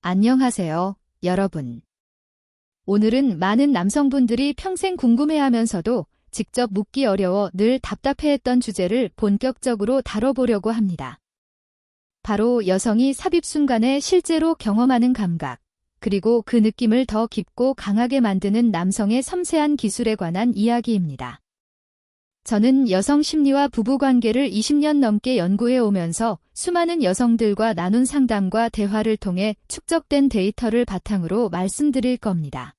안녕하세요, 여러분. 오늘은 많은 남성분들이 평생 궁금해하면서도 직접 묻기 어려워 늘 답답해했던 주제를 본격적으로 다뤄보려고 합니다. 바로 여성이 삽입 순간에 실제로 경험하는 감각, 그리고 그 느낌을 더 깊고 강하게 만드는 남성의 섬세한 기술에 관한 이야기입니다. 저는 여성 심리와 부부관계를 20년 넘게 연구해 오면서 수많은 여성들과 나눈 상담과 대화를 통해 축적된 데이터를 바탕으로 말씀드릴 겁니다.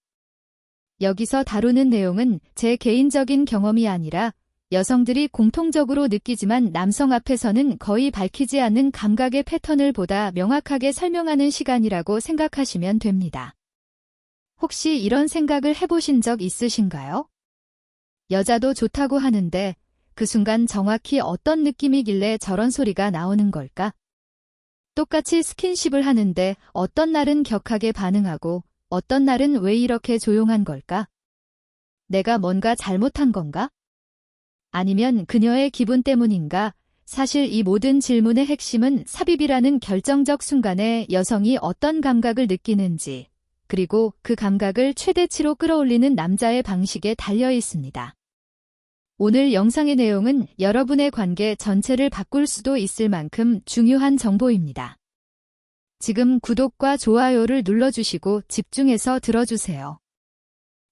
여기서 다루는 내용은 제 개인적인 경험이 아니라 여성들이 공통적으로 느끼지만 남성 앞에서는 거의 밝히지 않는 감각의 패턴을 보다 명확하게 설명하는 시간이라고 생각하시면 됩니다. 혹시 이런 생각을 해보신 적 있으신가요? 여자도 좋다고 하는데 그 순간 정확히 어떤 느낌이길래 저런 소리가 나오는 걸까? 똑같이 스킨십을 하는데 어떤 날은 격하게 반응하고 어떤 날은 왜 이렇게 조용한 걸까? 내가 뭔가 잘못한 건가? 아니면 그녀의 기분 때문인가? 사실 이 모든 질문의 핵심은 삽입이라는 결정적 순간에 여성이 어떤 감각을 느끼는지, 그리고 그 감각을 최대치로 끌어올리는 남자의 방식에 달려 있습니다. 오늘 영상의 내용은 여러분의 관계 전체를 바꿀 수도 있을 만큼 중요한 정보입니다. 지금 구독과 좋아요를 눌러주시고 집중해서 들어주세요.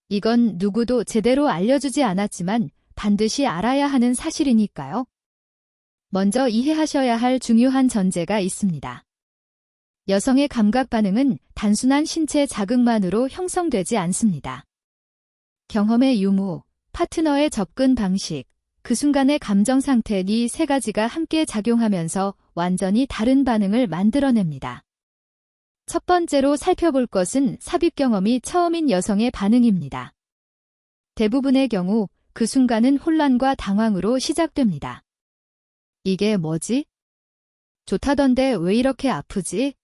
이건 누구도 제대로 알려주지 않았지만 반드시 알아야 하는 사실이니까요. 먼저 이해하셔야 할 중요한 전제가 있습니다. 여성의 감각 반응은 단순한 신체 자극만으로 형성되지 않습니다. 경험의 유무, 파트너의 접근 방식, 그 순간의 감정 상태 이 세 가지가 함께 작용하면서 완전히 다른 반응을 만들어냅니다. 첫 번째로 살펴볼 것은 삽입 경험이 처음인 여성의 반응입니다. 대부분의 경우 그 순간은 혼란과 당황으로 시작됩니다. 이게 뭐지? 좋다던데 왜 이렇게 아프지?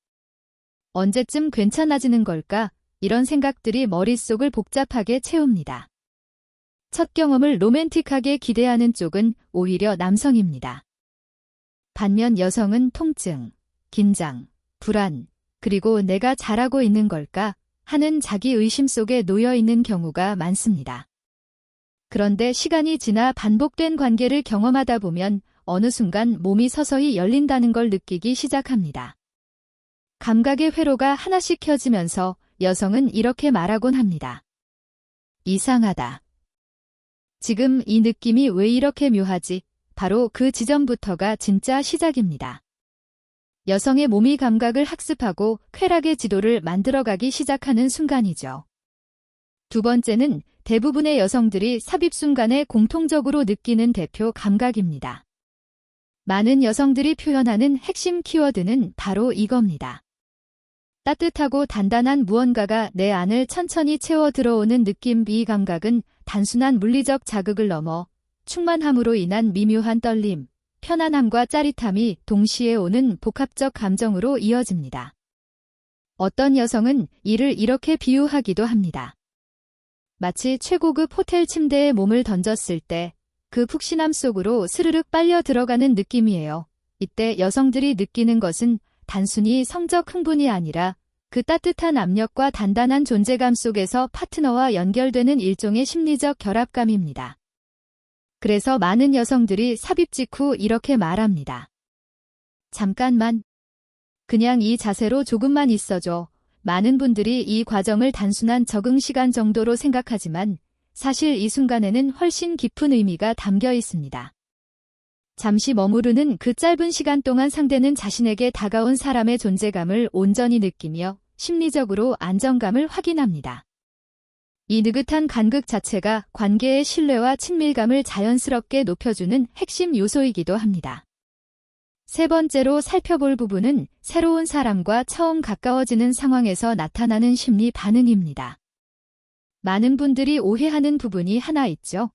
언제쯤 괜찮아지는 걸까? 이런 생각들이 머릿속을 복잡하게 채웁니다. 첫 경험을 로맨틱하게 기대하는 쪽은 오히려 남성입니다. 반면 여성은 통증, 긴장, 불안, 그리고 내가 잘하고 있는 걸까 하는 자기 의심 속에 놓여 있는 경우가 많습니다. 그런데 시간이 지나 반복된 관계를 경험하다 보면 어느 순간 몸이 서서히 열린다는 걸 느끼기 시작합니다. 감각의 회로가 하나씩 켜지면서 여성은 이렇게 말하곤 합니다. 이상하다. 지금 이 느낌이 왜 이렇게 묘하지? 바로 그 지점부터가 진짜 시작입니다. 여성의 몸이 감각을 학습하고 쾌락의 지도를 만들어가기 시작하는 순간이죠. 두 번째는 대부분의 여성들이 삽입 순간에 공통적으로 느끼는 대표 감각입니다. 많은 여성들이 표현하는 핵심 키워드는 바로 이겁니다. 따뜻하고 단단한 무언가가 내 안을 천천히 채워 들어오는 느낌. 이 감각은 단순한 물리적 자극을 넘어 충만함으로 인한 미묘한 떨림, 편안함과 짜릿함이 동시에 오는 복합적 감정으로 이어집니다. 어떤 여성은 이를 이렇게 비유하기도 합니다. 마치 최고급 호텔 침대에 몸을 던졌을 때 그 푹신함 속으로 스르륵 빨려 들어가는 느낌이에요. 이때 여성들이 느끼는 것은 단순히 성적 흥분이 아니라 그 따뜻한 압력과 단단한 존재감 속에서 파트너와 연결되는 일종의 심리적 결합감입니다. 그래서 많은 여성들이 삽입 직후 이렇게 말합니다. 잠깐만. 그냥 이 자세로 조금만 있어줘. 많은 분들이 이 과정을 단순한 적응 시간 정도로 생각하지만 사실 이 순간에는 훨씬 깊은 의미가 담겨 있습니다. 잠시 머무르는 그 짧은 시간 동안 상대는 자신에게 다가온 사람의 존재감을 온전히 느끼며 심리적으로 안정감을 확인합니다. 이 느긋한 간극 자체가 관계의 신뢰와 친밀감을 자연스럽게 높여주는 핵심 요소이기도 합니다. 세 번째로 살펴볼 부분은 새로운 사람과 처음 가까워지는 상황에서 나타나는 심리 반응입니다. 많은 분들이 오해하는 부분이 하나 있죠.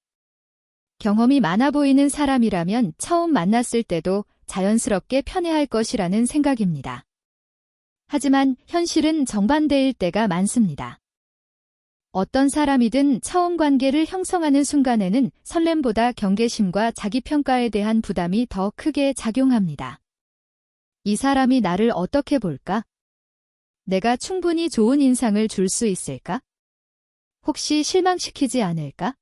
경험이 많아 보이는 사람이라면 처음 만났을 때도 자연스럽게 편해할 것이라는 생각입니다. 하지만 현실은 정반대일 때가 많습니다. 어떤 사람이든 처음 관계를 형성하는 순간에는 설렘보다 경계심과 자기평가에 대한 부담이 더 크게 작용합니다. 이 사람이 나를 어떻게 볼까? 내가 충분히 좋은 인상을 줄 수 있을까? 혹시 실망시키지 않을까?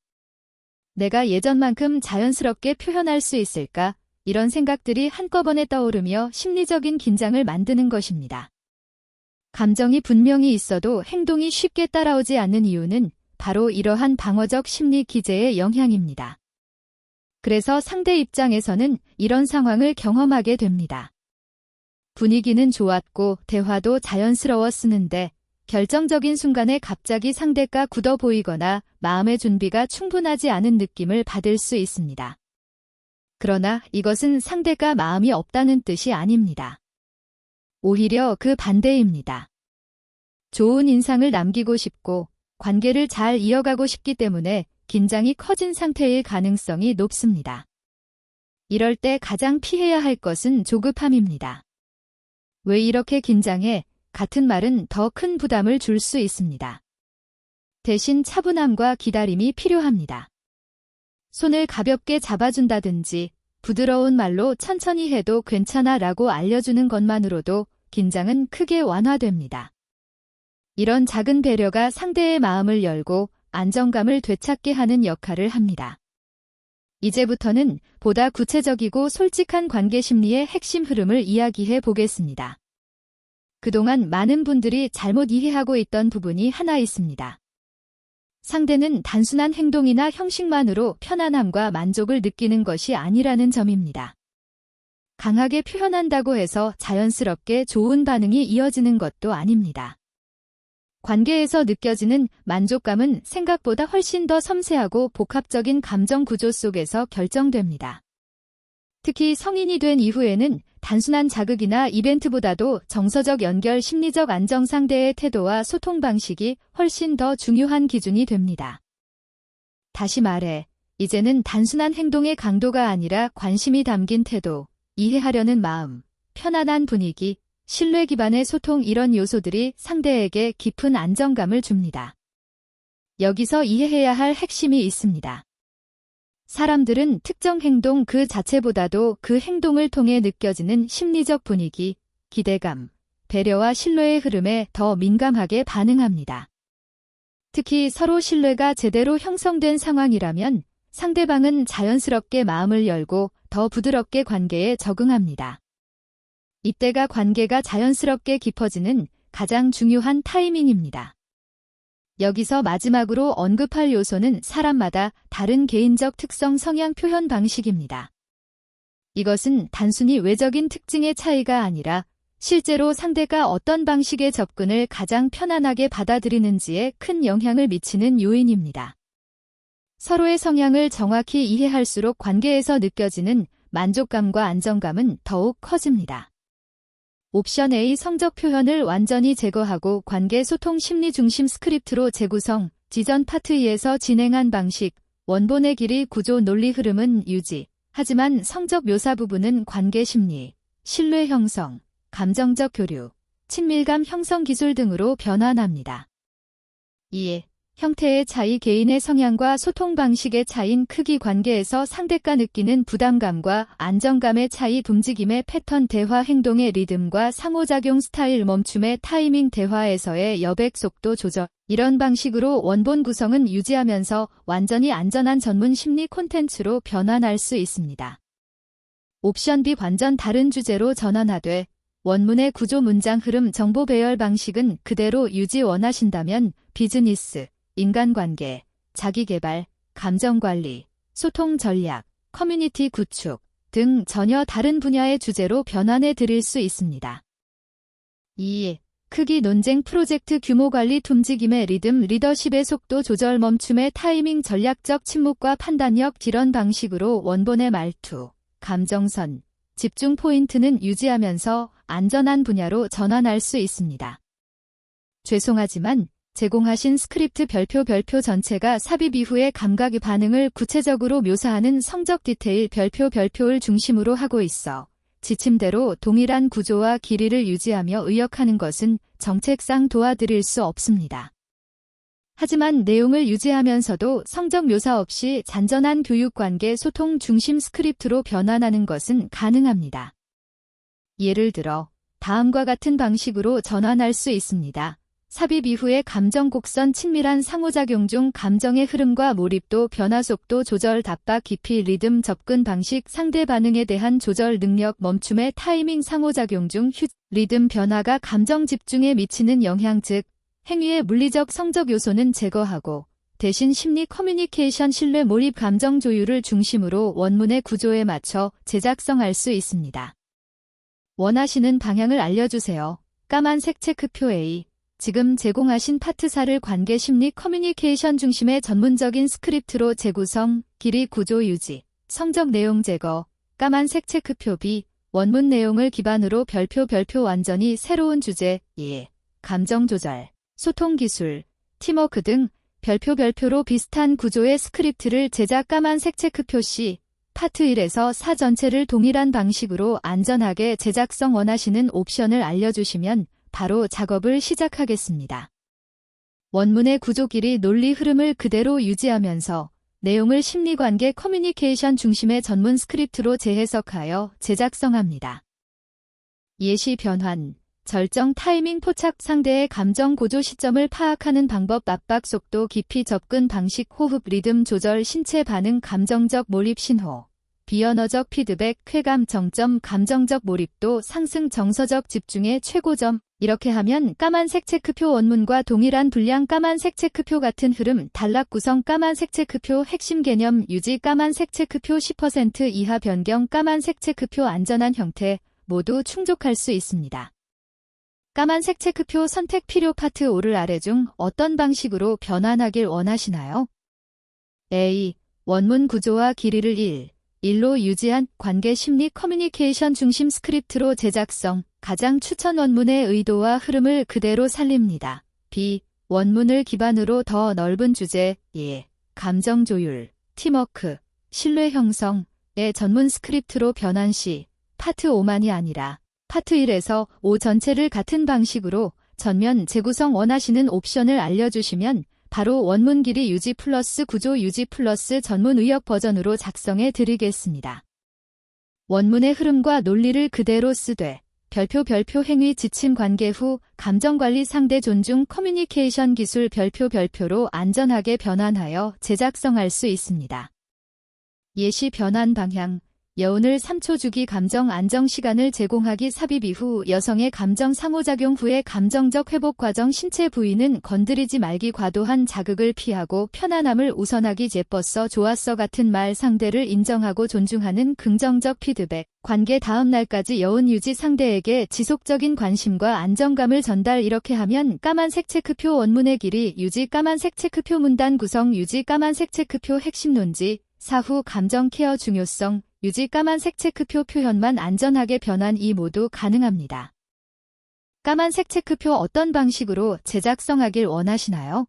내가 예전만큼 자연스럽게 표현할 수 있을까? 이런 생각들이 한꺼번에 떠오르며 심리적인 긴장을 만드는 것입니다. 감정이 분명히 있어도 행동이 쉽게 따라오지 않는 이유는 바로 이러한 방어적 심리 기제의 영향입니다. 그래서 상대 입장에서는 이런 상황을 경험하게 됩니다. 분위기는 좋았고 대화도 자연스러웠는데 결정적인 순간에 갑자기 상대가 굳어 보이거나 마음의 준비가 충분하지 않은 느낌을 받을 수 있습니다. 그러나 이것은 상대가 마음이 없다는 뜻이 아닙니다. 오히려 그 반대입니다. 좋은 인상을 남기고 싶고 관계를 잘 이어가고 싶기 때문에 긴장이 커진 상태일 가능성이 높습니다. 이럴 때 가장 피해야 할 것은 조급함입니다. 왜 이렇게 긴장해? 같은 말은 더 큰 부담을 줄 수 있습니다. 대신 차분함과 기다림이 필요합니다. 손을 가볍게 잡아준다든지 부드러운 말로 천천히 해도 괜찮아 라고 알려주는 것만으로도 긴장은 크게 완화됩니다. 이런 작은 배려가 상대의 마음을 열고 안정감을 되찾게 하는 역할을 합니다. 이제부터는 보다 구체적이고 솔직한 관계 심리의 핵심 흐름을 이야기해 보겠습니다. 그동안 많은 분들이 잘못 이해하고 있던 부분이 하나 있습니다. 상대는 단순한 행동이나 형식만으로 편안함과 만족을 느끼는 것이 아니라는 점입니다. 강하게 표현한다고 해서 자연스럽게 좋은 반응이 이어지는 것도 아닙니다. 관계에서 느껴지는 만족감은 생각보다 훨씬 더 섬세하고 복합적인 감정 구조 속에서 결정됩니다. 특히 성인이 된 이후에는 단순한 자극이나 이벤트보다도 정서적 연결, 심리적 안정, 상대의 태도와 소통 방식이 훨씬 더 중요한 기준이 됩니다. 다시 말해, 이제는 단순한 행동의 강도가 아니라 관심이 담긴 태도, 이해하려는 마음, 편안한 분위기, 신뢰 기반의 소통, 이런 요소들이 상대에게 깊은 안정감을 줍니다. 여기서 이해해야 할 핵심이 있습니다. 사람들은 특정 행동 그 자체보다도 그 행동을 통해 느껴지는 심리적 분위기, 기대감, 배려와 신뢰의 흐름에 더 민감하게 반응합니다. 특히 서로 신뢰가 제대로 형성된 상황이라면 상대방은 자연스럽게 마음을 열고 더 부드럽게 관계에 적응합니다. 이때가 관계가 자연스럽게 깊어지는 가장 중요한 타이밍입니다. 여기서 마지막으로 언급할 요소는 사람마다 다른 개인적 특성, 성향 표현 방식입니다. 이것은 단순히 외적인 특징의 차이가 아니라 실제로 상대가 어떤 방식의 접근을 가장 편안하게 받아들이는지에 큰 영향을 미치는 요인입니다. 서로의 성향을 정확히 이해할수록 관계에서 느껴지는 만족감과 안정감은 더욱 커집니다. 옵션 A, 성적 표현을 완전히 제거하고 관계 소통 심리 중심 스크립트로 재구성, 지전 파트 2에서 진행한 방식, 원본의 길이, 구조, 논리 흐름은 유지, 하지만 성적 묘사 부분은 관계 심리, 신뢰 형성, 감정적 교류, 친밀감 형성 기술 등으로 변환합니다. 2. 형태의 차이, 개인의 성향과 소통 방식의 차이인 크기, 관계에서 상대가 느끼는 부담감과 안정감의 차이, 움직임의 패턴, 대화 행동의 리듬과 상호작용 스타일, 멈춤의 타이밍, 대화에서의 여백, 속도 조절, 이런 방식으로 원본 구성은 유지하면서 완전히 안전한 전문 심리 콘텐츠로 변환할 수 있습니다. 옵션 B, 완전 다른 주제로 전환하되 원문의 구조, 문장 흐름, 정보 배열 방식은 그대로 유지 원하신다면 비즈니스, 인간관계, 자기개발, 감정관리, 소통 전략, 커뮤니티 구축 등 전혀 다른 분야의 주제로 변환해 드릴 수 있습니다. 2. 크기, 논쟁, 프로젝트 규모 관리, 움직임의 리듬, 리더십의 속도 조절, 멈춤의 타이밍, 전략적 침묵과 판단력, 이런 방식으로 원본의 말투, 감정선, 집중 포인트는 유지하면서 안전한 분야로 전환할 수 있습니다. 죄송하지만 제공하신 스크립트 별표 전체가 삽입 이후의 감각의 반응을 구체적으로 묘사하는 성적 디테일 별표를 중심으로 하고 있어 지침대로 동일한 구조와 길이를 유지하며 의역하는 것은 정책상 도와드릴 수 없습니다. 하지만 내용을 유지하면서도 성적 묘사 없이 잔전한 교육관계 소통 중심 스크립트로 변환하는 것은 가능합니다. 예를 들어 다음과 같은 방식으로 전환할 수 있습니다. 삽입 이후의 감정 곡선 친밀한 상호작용 중 감정의 흐름과 몰입도, 변화 속도 조절, 답박 깊이, 리듬, 접근 방식, 상대 반응에 대한 조절 능력, 멈춤의 타이밍, 상호작용 중 리듬 변화가 감정 집중에 미치는 영향, 즉 행위의 물리적 성적 요소는 제거하고 대신 심리 커뮤니케이션, 신뢰, 몰입, 감정 조율을 중심으로 원문의 구조에 맞춰 제작성할 수 있습니다. 원하시는 방향을 알려주세요. 까만색 체크표 A. 지금 제공하신 파트 4를 관계 심리 커뮤니케이션 중심의 전문적인 스크립트로 재구성, 길이 구조 유지, 성적 내용 제거. 까만색 체크표 B. 원문 내용을 기반으로 별표 완전히 새로운 주제, 감정 조절, 소통 기술, 팀워크 등 별표로 비슷한 구조의 스크립트를 제작. 까만색 체크표 C. 파트 1에서 4 전체를 동일한 방식으로 안전하게 제작성. 원하시는 옵션을 알려주시면 바로 작업을 시작하겠습니다. 원문의 구조, 길이, 논리 흐름을 그대로 유지하면서 내용을 심리관계 커뮤니케이션 중심의 전문 스크립트로 재해석하여 제작성합니다. 예시 변환, 절정, 타이밍, 포착, 상대의 감정 고조 시점을 파악하는 방법, 압박, 속도, 깊이, 접근 방식, 호흡, 리듬 조절, 신체 반응, 감정적 몰입, 신호, 비언어적 피드백, 쾌감, 정점, 감정적 몰입도 상승, 정서적 집중의 최고점. 이렇게 하면 까만색 체크표 원문과 동일한 분량, 까만색 체크표 같은 흐름, 단락 구성, 까만색 체크표 핵심 개념 유지, 까만색 체크표 10% 이하 변경, 까만색 체크표 안전한 형태 모두 충족할 수 있습니다. 까만색 체크표 선택 필요. 파트 5를 아래 중 어떤 방식으로 변환하길 원하시나요? A. 원문 구조와 길이를 1로 유지한 관계 심리 커뮤니케이션 중심 스크립트로 제작성. 가장 추천 원문의 의도와 흐름을 그대로 살립니다. B. 원문을 기반으로 더 넓은 주제, 감정 조율, 팀워크, 신뢰 형성의 전문 스크립트로 변환 시 파트 5만이 아니라 파트 1에서 5 전체를 같은 방식으로 전면 재구성. 원하시는 옵션을 알려주시면 바로 원문 길이 유지 플러스 구조 유지 플러스 전문 의역 버전으로 작성해 드리겠습니다. 원문의 흐름과 논리를 그대로 쓰되 별표 행위 지침 관계 후 감정관리 상대 존중 커뮤니케이션 기술 별표로 안전하게 변환하여 제작성할 수 있습니다. 예시 변환 방향, 여운을 3초 주기, 감정 안정 시간을 제공하기, 삽입 이후 여성의 감정 상호작용 후의 감정적 회복 과정, 신체 부위는 건드리지 말기, 과도한 자극을 피하고 편안함을 우선하기, 예뻤어, 좋았어 같은 말, 상대를 인정하고 존중하는 긍정적 피드백, 관계 다음 날까지 여운 유지, 상대에게 지속적인 관심과 안정감을 전달. 이렇게 하면 까만색 체크표 원문의 길이 유지, 까만색 체크표 문단 구성 유지, 까만색 체크표 핵심 논지, 사후 감정 케어 중요성 유지, 까만색 체크표 표현만 안전하게 변환. 이 모두 가능합니다. 까만색 체크표 어떤 방식으로 제작성하길 원하시나요?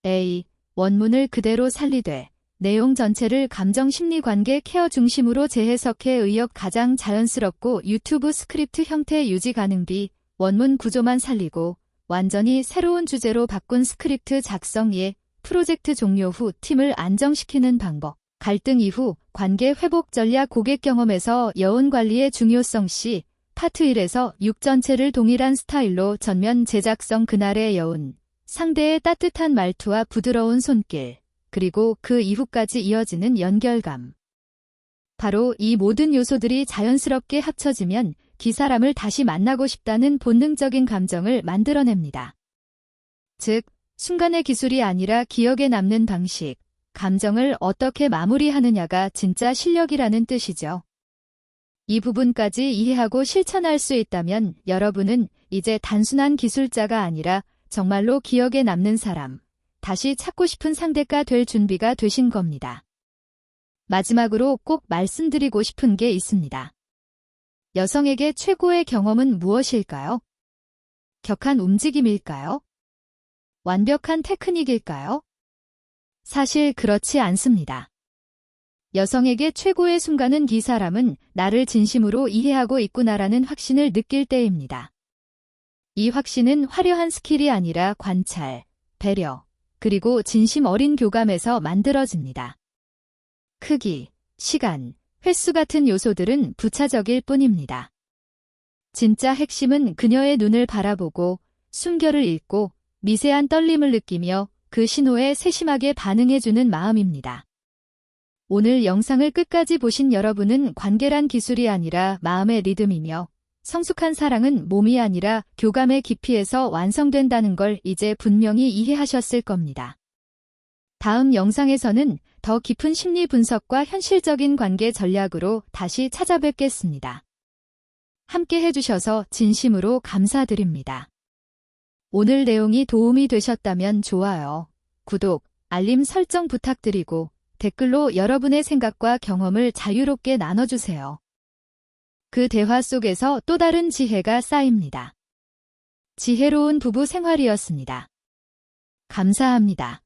A. 원문을 그대로 살리되 내용 전체를 감정 심리 관계 케어 중심으로 재해석해 의역 가장 자연스럽고 유튜브 스크립트 형태 유지 가능. B. 원문 구조만 살리고 완전히 새로운 주제로 바꾼 스크립트 작성. 프로젝트 종료 후 팀을 안정시키는 방법, 갈등 이후 관계 회복 전략, 고객 경험에서 여운 관리의 중요성. C. 파트 1에서 6 전체를 동일한 스타일로 전면 제작성. 그날의 여운, 상대의 따뜻한 말투와 부드러운 손길, 그리고 그 이후까지 이어지는 연결감. 바로 이 모든 요소들이 자연스럽게 합쳐지면 사람을 다시 만나고 싶다는 본능적인 감정을 만들어냅니다. 즉, 순간의 기술이 아니라 기억에 남는 방식, 감정을 어떻게 마무리하느냐가 진짜 실력이라는 뜻이죠. 이 부분까지 이해하고 실천할 수 있다면 여러분은 이제 단순한 기술자가 아니라 정말로 기억에 남는 사람, 다시 찾고 싶은 상대가 될 준비가 되신 겁니다. 마지막으로 꼭 말씀드리고 싶은 게 있습니다. 여성에게 최고의 경험은 무엇일까요? 격한 움직임일까요? 완벽한 테크닉일까요? 사실 그렇지 않습니다. 여성에게 최고의 순간은 이 사람은 나를 진심으로 이해하고 있구나라는 확신을 느낄 때입니다. 이 확신은 화려한 스킬이 아니라 관찰, 배려, 그리고 진심 어린 교감에서 만들어집니다. 크기, 시간, 횟수 같은 요소들은 부차적일 뿐입니다. 진짜 핵심은 그녀의 눈을 바라보고 숨결을 읽고 미세한 떨림을 느끼며 그 신호에 세심하게 반응해주는 마음입니다. 오늘 영상을 끝까지 보신 여러분은 관계란 기술이 아니라 마음의 리듬이며 성숙한 사랑은 몸이 아니라 교감의 깊이에서 완성된다는 걸 이제 분명히 이해하셨을 겁니다. 다음 영상에서는 더 깊은 심리 분석과 현실적인 관계 전략으로 다시 찾아뵙겠습니다. 함께 해주셔서 진심으로 감사드립니다. 오늘 내용이 도움이 되셨다면 좋아요, 구독, 알림 설정 부탁드리고 댓글로 여러분의 생각과 경험을 자유롭게 나눠주세요. 그 대화 속에서 또 다른 지혜가 쌓입니다. 지혜로운 부부 생활이었습니다. 감사합니다.